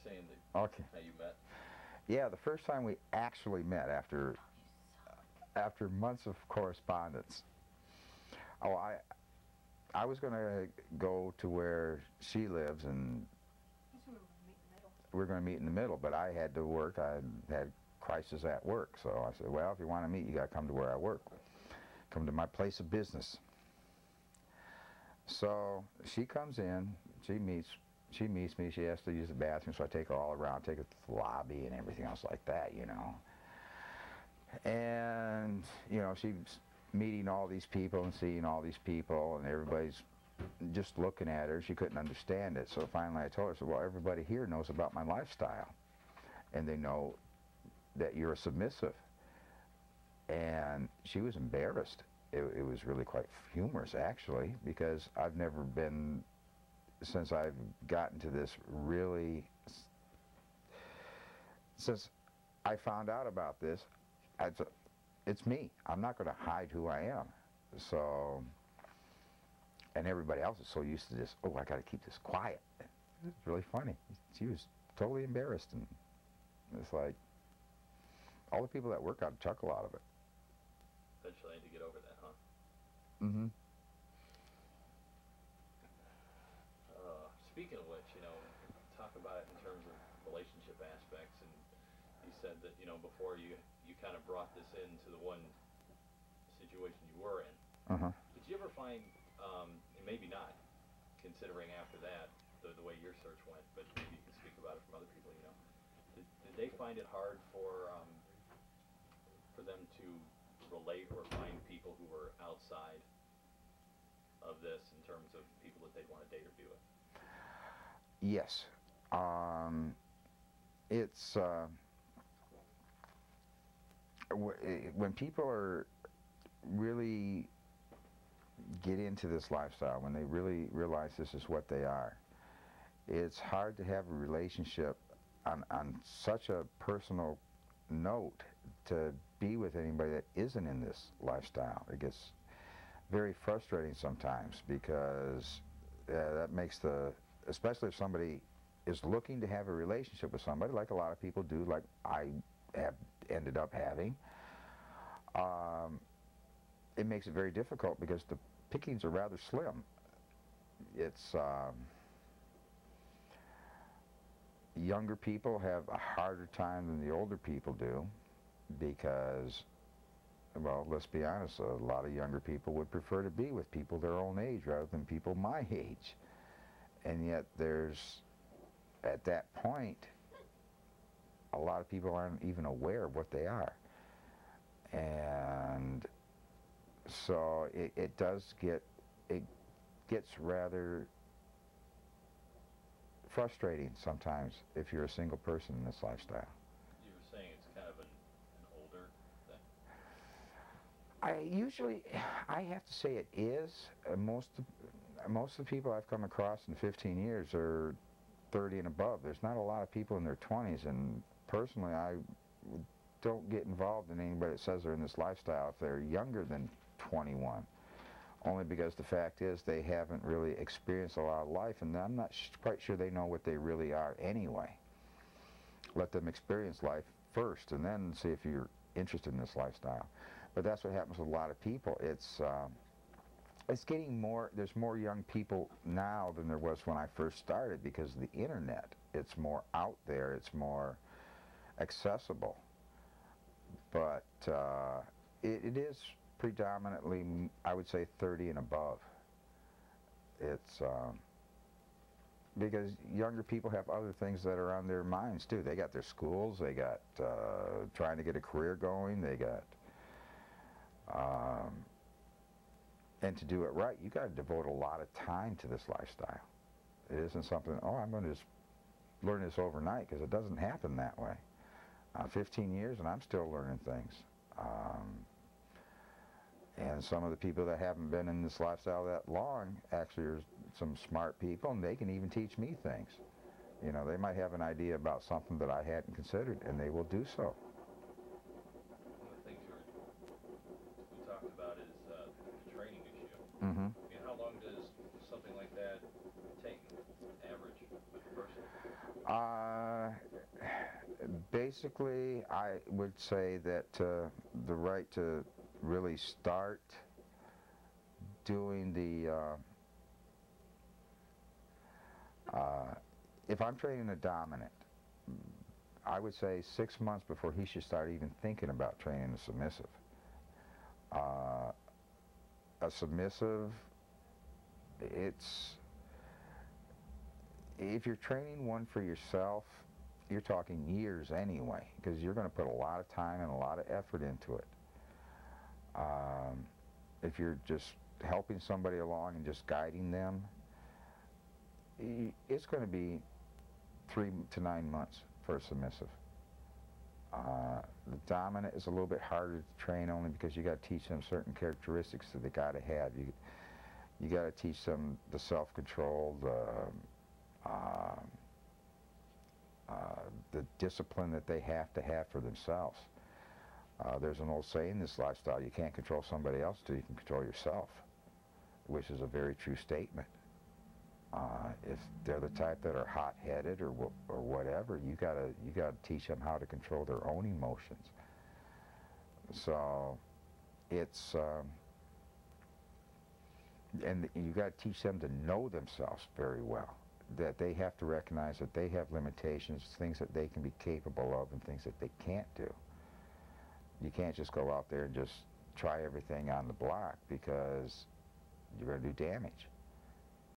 saying that Okay. how you met. Yeah, the first time we actually met after months of correspondence. Oh, I was going to go to where she lives, and we're going to meet in the middle, but I had to work. I had crisis at work, so I said, well, if you want to meet, you got to come to where I work. Come to my place of business. So she comes in, she meets me, she has to use the bathroom, so I take her all around, take her to the lobby and everything else like that, you know. And, you know, she's meeting all these people and seeing all these people, and everybody's just looking at her. She couldn't understand it, so finally I told her, I said, well, everybody here knows about my lifestyle, and they know that you're a submissive. And she was embarrassed. It was really quite humorous, actually, because I've never been, since I've gotten to this, really, since I found out about this, it's me. I'm not going to hide who I am. So, and everybody else is so used to this, oh, I got to keep this quiet. It's really funny. She was totally embarrassed, and it's like, all the people that work out chuckle out of it. Eventually I had to get over that, huh? Mm-hmm. Speaking of which, you know, talk about it in terms of relationship aspects, and you said that, you know, before you kind of brought this into the one situation you were in. Uh-huh. Did you ever find, and maybe not, considering after that, the way your search went, but maybe you can speak about it from other people, you know, did they find it hard for them to relate or find people who were outside of this in terms of people that they'd want to date or be with? Yes. It's when people are really get into this lifestyle, when they really realize this is what they are, it's hard to have a relationship on such a personal note to be with anybody that isn't in this lifestyle. It gets very frustrating sometimes, because that makes especially if somebody is looking to have a relationship with somebody, like a lot of people do, like I have ended up having, it makes it very difficult because the pickings are rather slim. It's younger people have a harder time than the older people do, because, well, let's be honest, a lot of younger people would prefer to be with people their own age rather than people my age. And yet there's, at that point, a lot of people aren't even aware of what they are. And so it gets rather frustrating sometimes if you're a single person in this lifestyle. You were saying it's kind of an older thing? I have to say it is. Most of the people I've come across in 15 years are 30 and above. There's not a lot of people in their 20s, and personally I don't get involved in anybody that says they're in this lifestyle if they're younger than 21. Only because the fact is they haven't really experienced a lot of life, and I'm not quite sure they know what they really are anyway. Let them experience life first, and then see if you're interested in this lifestyle. But that's what happens with a lot of people. It's getting more, there's more young people now than there was when I first started because of the internet. It's more out there, it's more accessible. But it is predominantly, I would say, 30 and above. It's because younger people have other things that are on their minds too. They got their schools, they got trying to get a career going, they got and to do it right, you got to devote a lot of time to this lifestyle. It isn't something, oh, I'm going to just learn this overnight, because it doesn't happen that way. 15 years and I'm still learning things. And some of the people that haven't been in this lifestyle that long actually are some smart people, and they can even teach me things. You know, they might have an idea about something that I hadn't considered, and they will do so. One of the things we talked about is the training issue. Mm-hmm. I mean, how long does something like that take, average, with a person? Basically, I would say that the right to really start doing the if I'm training a dominant, I would say 6 months before he should start even thinking about training a submissive. A submissive, if you're training one for yourself, you're talking years anyway, because you're going to put a lot of time and a lot of effort into it. If you're just helping somebody along and just guiding them, it's going to be 3 to 9 months for a submissive. The dominant is a little bit harder to train, only because you got to teach them certain characteristics that they got to have. You got to teach them the self-control, the discipline that they have to have for themselves. There's an old saying in this lifestyle: you can't control somebody else till you can control yourself, which is a very true statement. If they're the type that are hot-headed or whatever, you gotta teach them how to control their own emotions. So it's and you got to teach them to know themselves very well. That they have to recognize that they have limitations, things that they can be capable of, and things that they can't do. You can't just go out there and just try everything on the block, because you're going to do damage.